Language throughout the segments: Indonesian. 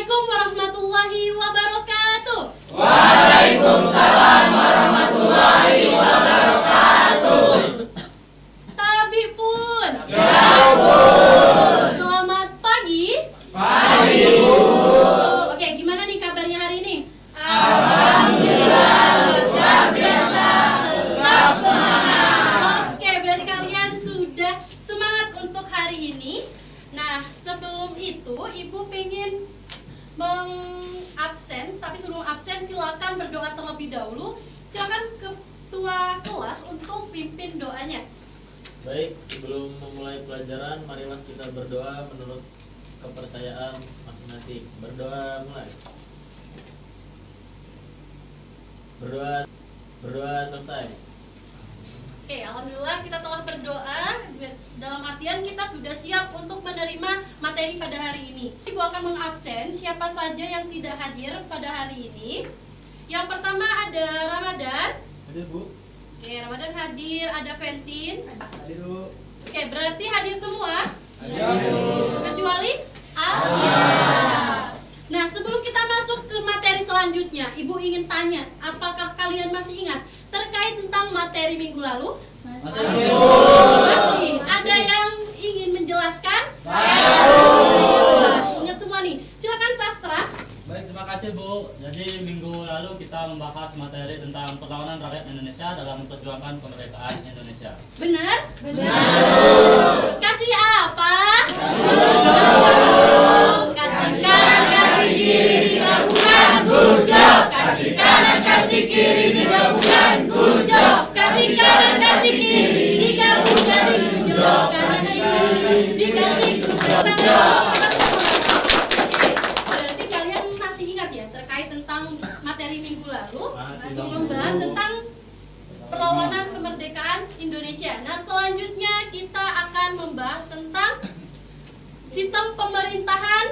Assalamualaikum warahmatullahi wabarakatuh. Waalaikumsalam warahmatullahi wabarakatuh. Tabi pun. Ya pun. Selamat pagi. Pagi Bu. Oke, gimana nih kabarnya hari ini? Alhamdulillah luar biasa. Tetap semangat. Oke, berarti kalian sudah semangat untuk hari ini. Nah, sebelum itu Ibu pengen mengabsen, tapi sebelum absen silakan berdoa terlebih dahulu. Silakan ketua kelas untuk pimpin doanya. Baik, sebelum memulai pelajaran, marilah kita berdoa menurut kepercayaan masing-masing. Berdoa mulai. Berdoa selesai. Oke, alhamdulillah kita telah berdoa. Dalam artian kita sudah siap untuk menerima materi pada hari ini. Ibu akan mengabsen siapa saja yang tidak hadir pada hari ini. Yang pertama ada Ramadan. Hadir Bu. Oke, Ramadan hadir. Ada Ventin. Hadir Bu. Oke, berarti hadir semua. Hadir. Kecuali Alhamdulillah. Nah, sebelum kita masuk ke materi selanjutnya, Ibu ingin tanya, apakah kalian masih ingat terkait tentang materi minggu lalu? Masih. Masih. Ada yang ingin menjelaskan? Saya. Ingat semua nih. Silakan Sastra. Baik, terima kasih Bu. Jadi minggu lalu kita membahas materi tentang perlawanan rakyat Indonesia dalam memperjuangkan kemerdekaan Indonesia. Benar? Kasih apa? Kasih kanan, kasih kiri, digabungkan, good job. Kasih kanan, kasih kiri, digabungkan, good job. Kasih kanan, kasih kiri, digabungkan, good job. Kasih kiri, dikasih good job. Berarti kalian masih ingat ya terkait tentang materi minggu lalu? Masih membahas tentang perlawanan kemerdekaan Indonesia. Nah, selanjutnya kita akan membahas tentang sistem pemerintahan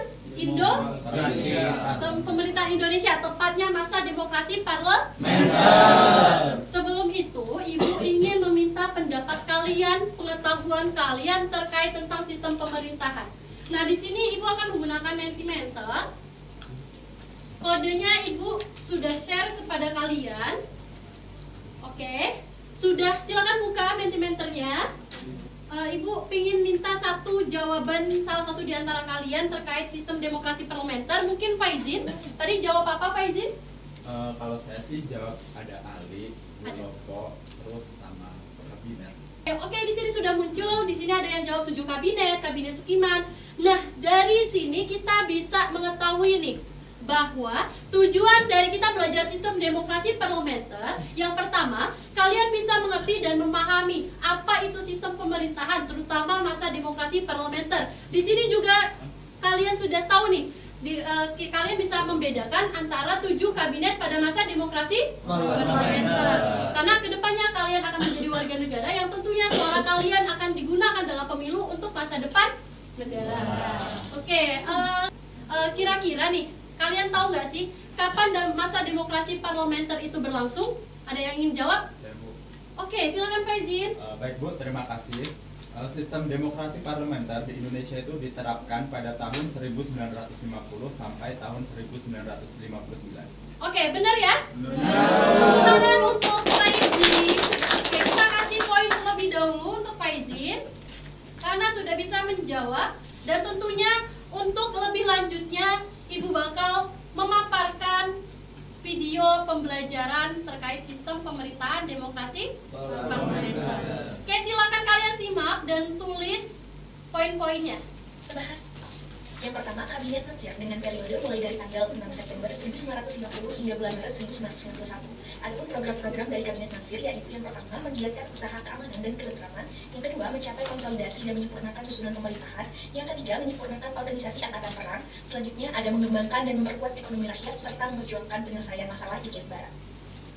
pemerintahan Indonesia, tepatnya masa demokrasi parlementer. Sebelum itu, Ibu ingin meminta pendapat kalian, pengetahuan kalian terkait tentang sistem pemerintahan. Nah, di sini Ibu akan menggunakan Mentimeter. Kodenya Ibu sudah share kepada kalian. Oke, sudah, silakan buka Mentimeternya. Ibu ingin minta satu jawaban salah satu di antara kalian terkait sistem demokrasi parlementer. Mungkin Faizin. Tadi jawab apa Faizin? Kalau saya sih jawab ada Ali, Buloko, terus sama kabinet. Oke, di sini sudah muncul. Di sini ada yang jawab 7 kabinet Sukiman. Nah, dari sini kita bisa mengetahui nih bahwa tujuan dari kita belajar sistem demokrasi parlementer, yang pertama, kalian bisa mengerti dan memahami apa itu sistem pemerintahan, terutama masa demokrasi parlementer. Di sini juga kalian sudah tahu nih, kalian bisa membedakan antara 7 kabinet pada masa demokrasi parlementer. Karena kedepannya kalian akan menjadi warga negara yang tentunya suara kalian akan digunakan dalam pemilu untuk masa depan negara. Oke, kira-kira nih, kalian tahu nggak sih kapan masa demokrasi parlementer itu berlangsung? Ada yang ingin jawab? Saya Bu. Oke, silakan Faizin. Baik Bu, terima kasih. Sistem demokrasi parlementer di Indonesia itu diterapkan pada tahun 1950 sampai tahun 1959. Oke, benar ya? Tangan untuk Faizin. Oke, kita kasih poin terlebih dahulu untuk Faizin karena sudah bisa menjawab, dan tentunya untuk lebih lanjutnya Ibu bakal memaparkan video pembelajaran terkait sistem pemerintahan demokrasi parlementer. Oke, silakan kalian simak dan tulis poin-poinnya. Bahas. Yang pertama, Kabinet Nansir dengan periode mulai dari tanggal 6 September 1950 hingga bulan Maret 1991. Adapun program-program dari Kabinet Nansir yaitu yang pertama, menggiatkan usaha keamanan dan ketentraman, yang kedua, mencapai konsolidasi dan menyempurnakan susunan pemerintahan, yang ketiga, menyempurnakan organisasi angkatan perang, selanjutnya ada mengembangkan dan memperkuat ekonomi rakyat serta memperjuangkan penyelesaian masalah di Jawa Barat.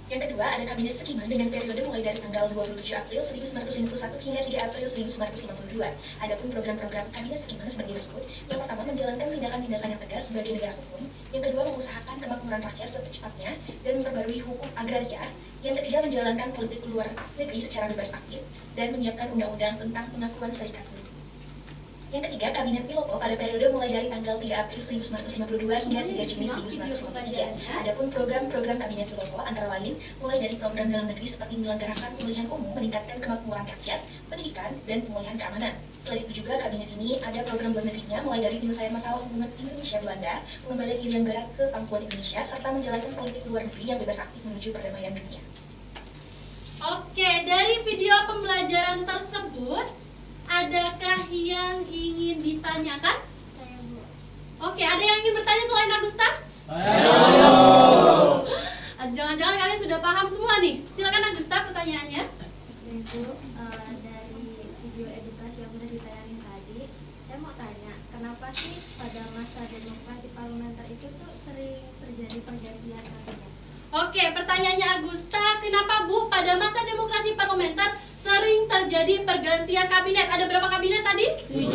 Yang kedua, ada Kabinet Sukiman dengan periode mulai dari tanggal 27 April 1951 hingga 3 April 1952. Adapun program-program Kabinet Sukiman sebagai berikut. Yang pertama, menjalankan tindakan-tindakan yang tegas sebagai negara hukum. Yang kedua, mengusahakan kemakmuran rakyat secepatnya dan memperbarui hukum agraria. Yang ketiga, menjalankan politik luar negeri secara bebas aktif dan menyiapkan undang-undang tentang pengakuan serikat buruh. Yang ketiga, Kabinet Wilopo pada periode mulai dari tanggal 3 April 1952 hingga 3 Juni 1953. Adapun program-program Kabinet Wilopo antara lain mulai dari program dalam negeri seperti menyelenggarakan pemilihan umum, meningkatkan kemakmuran rakyat, pendidikan, dan pemulihan keamanan. Selain itu juga kabinet ini ada program luar negerinya mulai dari penyelesaian masalah hubungan Indonesia-Belanda, pengembalian Irian Barat ke pangkuan Indonesia, serta menjalankan politik luar negeri yang bebas aktif menuju perdamaian dunia. Oke, dari video pembelajaran tersebut, adakah yang ingin ditanyakan? Saya, Bu. Oke, ada yang ingin bertanya selain Agusta? Jangan-jangan kalian sudah paham semua nih. Silakan Agusta pertanyaannya. Ibu, dari video edukasi yang sudah ditayangin tadi, saya mau tanya, kenapa sih pada masa demokrasi parlementer itu tuh sering terjadi pergantian kabinet? Oke, pertanyaannya Agusta, kenapa Bu pada masa demokrasi parlementer sering terjadi pergantian kabinet? Ada berapa kabinet tadi? 7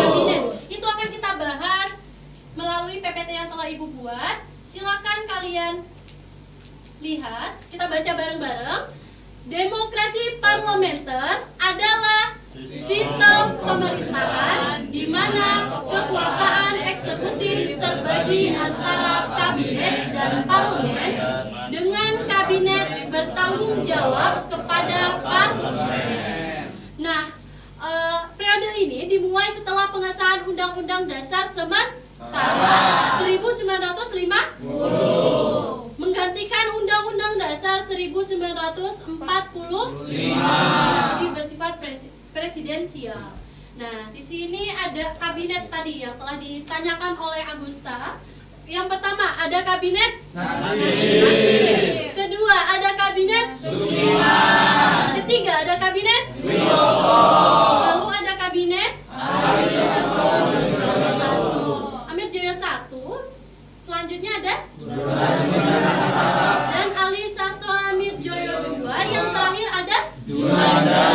kabinet. Itu akan kita bahas melalui PPT yang telah Ibu buat. Silakan kalian lihat, kita baca bareng-bareng. Demokrasi parlementer adalah sistem pemerintahan di mana kekuasaan eksekutif terbagi antara kabinet dan parlemen dengan kabinet bertanggung jawab kepada parlemen. Nah, periode ini dimulai setelah pengesahan Undang-Undang Dasar sementara 1950 menggantikan Undang-Undang Dasar 1945 lebih bersifat presidensial. Nah, di sini ada kabinet tadi yang telah ditanyakan oleh Agusta. Yang pertama ada kabinet Nasir. Kedua ada kabinet Sudirman. Ketiga ada kabinet Wilopo. Lalu ada kabinet Amir Jaya 1. Selanjutnya ada dan Ali Sastro Amir Joyo 2. Yang terakhir ada Juanda.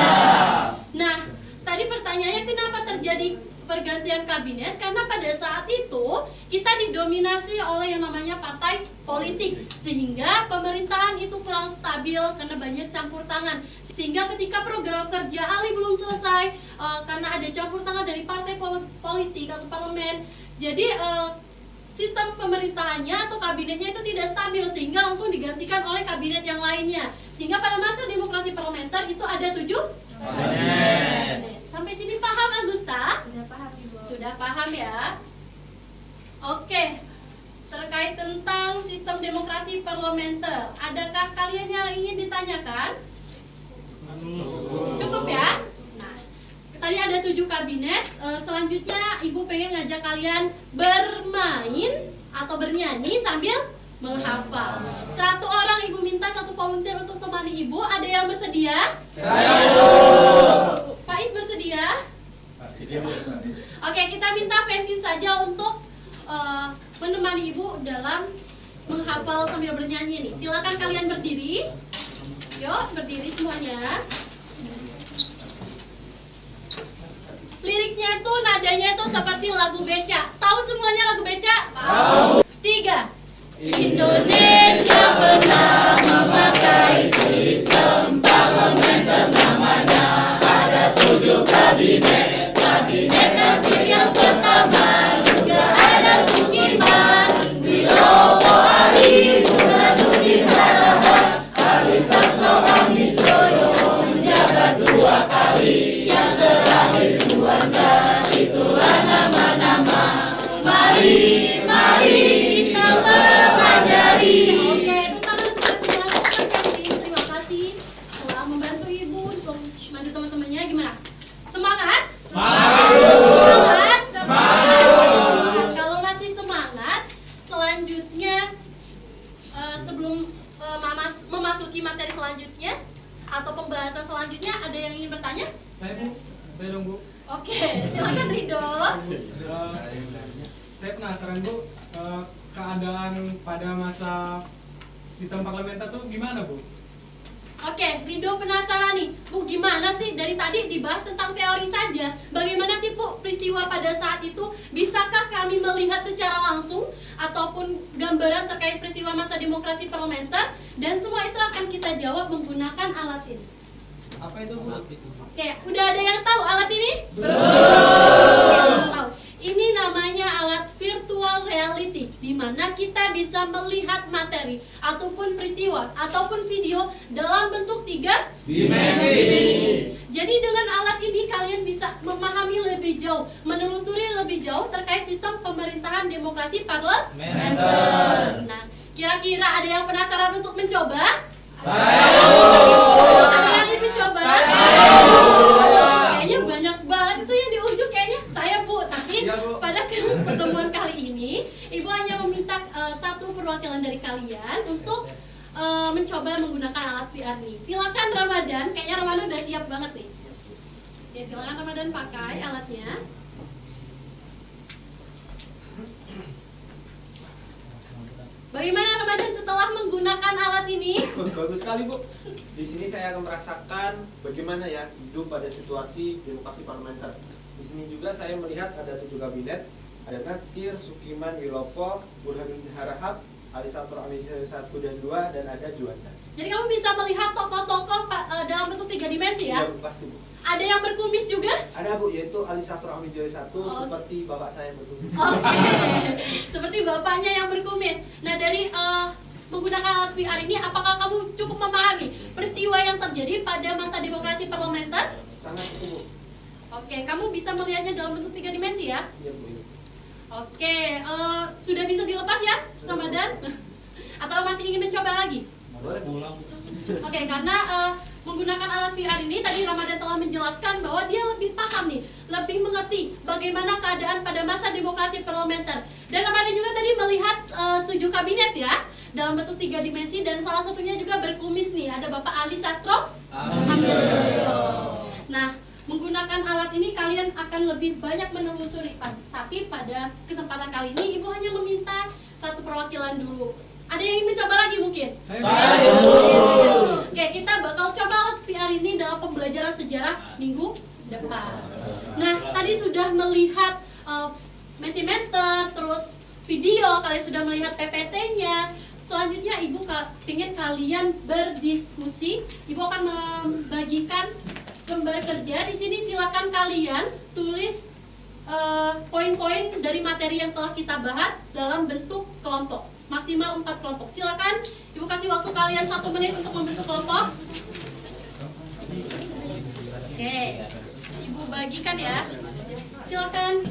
Nah, tadi pertanyaannya kenapa terjadi pergantian kabinet? Karena pada saat itu kita didominasi oleh yang namanya partai politik, sehingga pemerintahan itu kurang stabil karena banyak campur tangan. Sehingga ketika program kerja Ali belum selesai, karena ada campur tangan dari partai politik atau parlemen, jadi sistem pemerintahannya atau kabinetnya itu tidak stabil, sehingga langsung digantikan oleh kabinet yang lainnya. Sehingga pada masa demokrasi parlementer itu ada 7 kabinet. Sampai sini paham Agusta? Sudah paham, Ibu. Sudah paham ya? Oke, terkait tentang sistem demokrasi parlementer, adakah kalian yang ingin ditanyakan? Cukup ya? Nah, tadi ada 7 kabinet. Selanjutnya Ibu pengen ngajak kalian bermain atau bernyanyi sambil menghafal. 1 orang Ibu minta 1 volunteer untuk temani Ibu. Ada yang bersedia? Faiz bersedia? Oke, kita minta Festin saja untuk menemani Ibu dalam menghafal sambil bernyanyi nih. Silakan kalian berdiri. Yuk, berdiri semuanya. Liriknya tuh nadanya itu seperti lagu beca. Tahu semuanya lagu beca? Tahu. 3. Indonesia pernah memakai sistem parlementer, namanya ada 7 kabinet. Kabinet Nasir yang pertama juga ada Sudirman, Wilopo, Ali, Burhanuddin Harapan, Ali Sastro Amir Joyo menjabat 2 kali. Yang terakhir Juanda, itulah nama-nama. Mari kita pelajari. Oke, terima kasih telah membantu Ibu untuk membantu teman-temannya. Gimana? Semangat? Semangat? Kalau masih semangat, selanjutnya sebelum memasuki materi selanjutnya atau pembahasan selanjutnya, ada yang ingin bertanya? Saya dong Bu. Oke, silakan Ridho. Saya penasaran Bu, keadaan pada masa sistem parlementer tuh gimana Bu? Oke, Ridho penasaran nih, Bu, gimana sih dari tadi dibahas tentang teori saja? Bagaimana sih Bu peristiwa pada saat itu? Bisakah kami melihat secara langsung ataupun gambaran terkait peristiwa masa demokrasi parlementer? Dan semua itu akan kita jawab menggunakan alat ini. Apa itu Bu? Oke, udah ada yang tahu alat ini? Belum. Tahu. Ini namanya alat virtual reality, di mana kita bisa melihat materi ataupun peristiwa ataupun video dalam bentuk 3 dimensi. Jadi dengan alat ini kalian bisa memahami lebih jauh, menelusuri lebih jauh terkait sistem pemerintahan demokrasi parlementer. Nah, kira-kira ada yang penasaran untuk mencoba? Ada yang ingin mencoba? Kayaknya banyak banget itu yang di ujung kayaknya saya Bu. Tapi pada pertemuan kali ini Ibu hanya meminta satu perwakilan dari kalian untuk mencoba menggunakan alat VR ini. Silakan Ramadan, kayaknya Ramadan udah siap banget nih. Ya silakan Ramadan pakai alatnya. Bagaimana Ramadan setelah menggunakan alat ini? Bagus sekali Bu. Di sini saya akan merasakan bagaimana ya hidup pada situasi demokrasi parlementer. Di sini juga saya melihat ada 7 kabinet, ada Natsir, Sukiman, Wilopo, Burhanuddin Harahap, Ali Sastro Amisya 1 dan 2, dan ada Juanda. Jadi kamu bisa melihat tokoh-tokoh dalam bentuk 3 dimensi ya? Iya Bu, pasti Bu. Ada yang berkumis juga? Ada Bu, yaitu Ali Sastro Amisya 1 seperti bapak saya berkumis. Oke, seperti bapaknya yang berkumis. Nah dari menggunakan alat VR ini, apakah kamu cukup memahami peristiwa yang terjadi pada masa demokrasi parlementer? Sangat cukup Bu. Oke, kamu bisa melihatnya dalam bentuk 3 dimensi ya? Iya Bu. Iya. Oke, sudah bisa dilepas ya Ramadan? Atau masih ingin mencoba lagi? Boleh pulang. Oke, karena menggunakan alat VR ini tadi Ramadan telah menjelaskan bahwa dia lebih paham nih, lebih mengerti bagaimana keadaan pada masa demokrasi parlementer. Dan Ramadan juga tadi melihat 7 kabinet ya dalam bentuk 3 dimensi, dan salah satunya juga berkumis nih, ada Bapak Ali Sastro Amirjoyo. Nah, menggunakan alat ini kalian akan lebih banyak menelusuri, tapi pada kesempatan kali ini Ibu hanya meminta satu perwakilan dulu. Ada yang ingin mencoba lagi mungkin? Oke, kita bakal coba alat VR ini dalam pembelajaran sejarah minggu depan. Nah, tadi sudah melihat Mentimeter, terus video, kalian sudah melihat PPT-nya. Selanjutnya Ibu ingin kalian berdiskusi. Ibu akan membagikan lembar kerja. Di sini silakan kalian tulis poin-poin dari materi yang telah kita bahas dalam bentuk kelompok, maksimal 4 kelompok. Silakan Ibu kasih waktu kalian 1 menit untuk membentuk kelompok. Oke, Ibu bagikan ya. Silakan.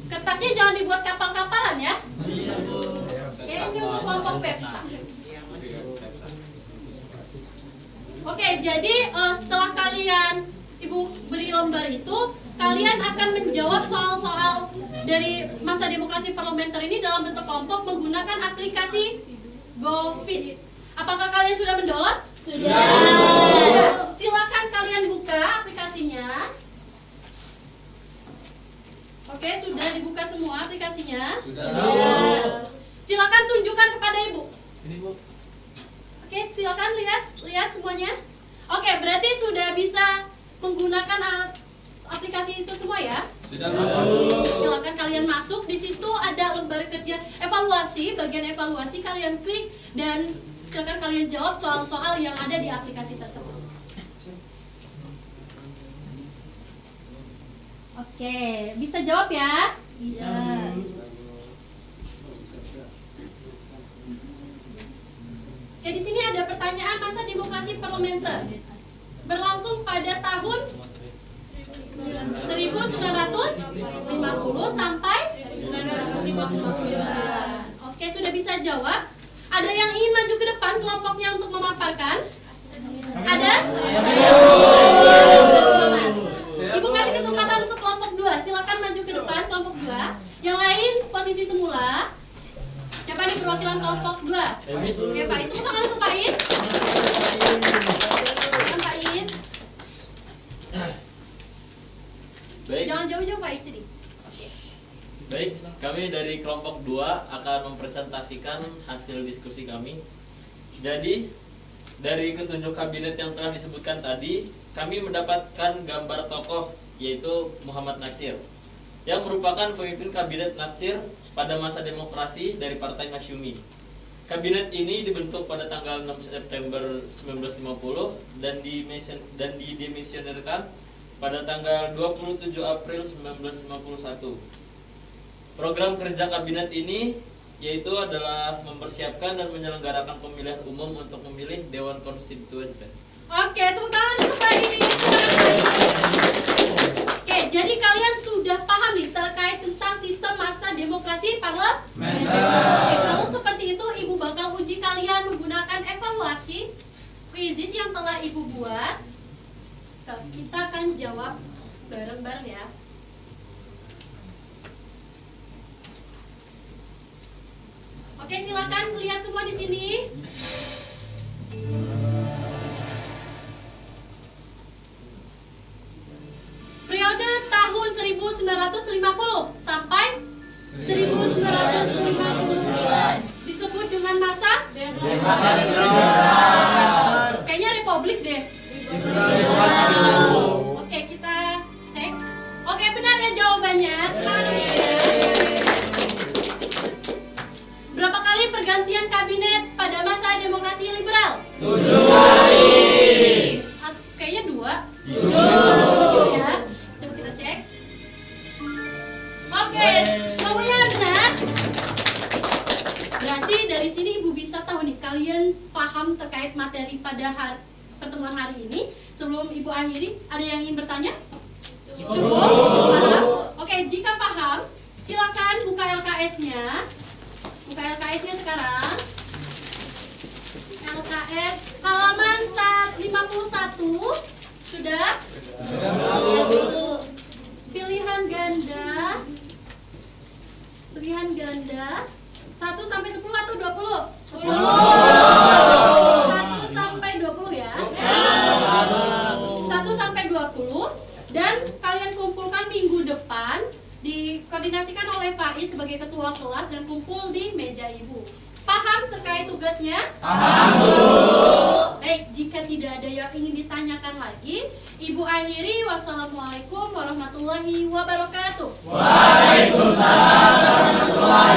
Kertasnya jangan dibuat kapal-kapalan ya. Oke, ini untuk kelompok Pepsa. Oke, jadi setelah kalian Ibu beri lembar itu, kalian akan menjawab soal-soal dari masa demokrasi parlementer ini dalam bentuk kelompok menggunakan aplikasi GoFit. Apakah kalian sudah mendownload? Sudah. Silakan kalian buka aplikasinya. Oke, sudah dibuka semua aplikasinya? Sudah. Silakan tunjukkan kepada Ibu. Ini Bu. Oke, silakan lihat semuanya. Oke, berarti sudah bisa menggunakan aplikasi itu semua ya? Sudah. Silakan kalian masuk. Di situ ada lembar kerja evaluasi, bagian evaluasi kalian klik dan silakan kalian jawab soal-soal yang ada di aplikasi tersebut. Oke, bisa jawab ya? Bisa. Oke, di sini ada pertanyaan masa demokrasi parlementer berlangsung pada tahun 1950 sampai 1959. Oke, sudah bisa jawab. Ada yang ingin maju ke depan kelompoknya untuk memaparkan? Ada? Ibu kasih kesempatan untuk kelompok 2. Silakan maju ke depan kelompok 2. Yang lain posisi semula. Siapa nih perwakilan kelompok 2? Oke, Pak Is, tepuk tangan untuk Pak Is. Silakan Pak Is. Baik. Jangan jauh-jauh Pak Is ini. Baik, kami dari kelompok 2 akan mempresentasikan hasil diskusi kami. Jadi, dari ketujuh kabinet yang telah disebutkan tadi, kami mendapatkan gambar tokoh yaitu Muhammad Natsir, yang merupakan pemimpin kabinet Natsir pada masa demokrasi dari Partai Masyumi. Kabinet ini dibentuk pada tanggal 6 September 1950 dan didemisionerkan pada tanggal 27 April 1951. Program kerja kabinet ini yaitu adalah mempersiapkan dan menyelenggarakan pemilihan umum untuk memilih Dewan Konstituen. Oke, tepuk tangan untuk Pak ini. Oke, jadi kalian sudah paham nih terkait tentang sistem masa demokrasi parlementer. Oke, kalau seperti itu Ibu bakal uji kalian menggunakan evaluasi kuisis yang telah Ibu buat. Kita akan jawab bareng-bareng ya. Oke, silakan lihat semua di sini. Periode tahun 1950 sampai 1959 disebut dengan masa demokrasi. Kayaknya republik deh. Oke, kita cek. Oke, benar ya jawabannya. Berapa kali pergantian kabinet pada masa demokrasi liberal? 7 kali. Kayaknya 2. 7 ya. Coba kita cek. Oke, jawabannya benar. Berarti dari sini Ibu bisa tahu nih, kalian paham terkait materi pada pertemuan hari ini. Sebelum Ibu akhiri, ada yang ingin bertanya? Cukup? Paham? Oke, jika paham, silakan buka LKS-nya. Buka LKS-nya sekarang. LKS halaman 51. Sudah? Pilihan ganda. Pilihan ganda 1 sampai 10 atau 20? 10. 1 sampai 20 ya. 1 sampai 20. Dan kalian kumpulkan minggu depan, dikoordinasikan oleh Pak I sebagai ketua kelas dan kumpul di meja Ibu. Paham terkait tugasnya? Paham, Bu. Baik, jika tidak ada yang ingin ditanyakan lagi, Ibu akhiri. Wassalamualaikum warahmatullahi wabarakatuh. Waalaikumsalam warahmatullahi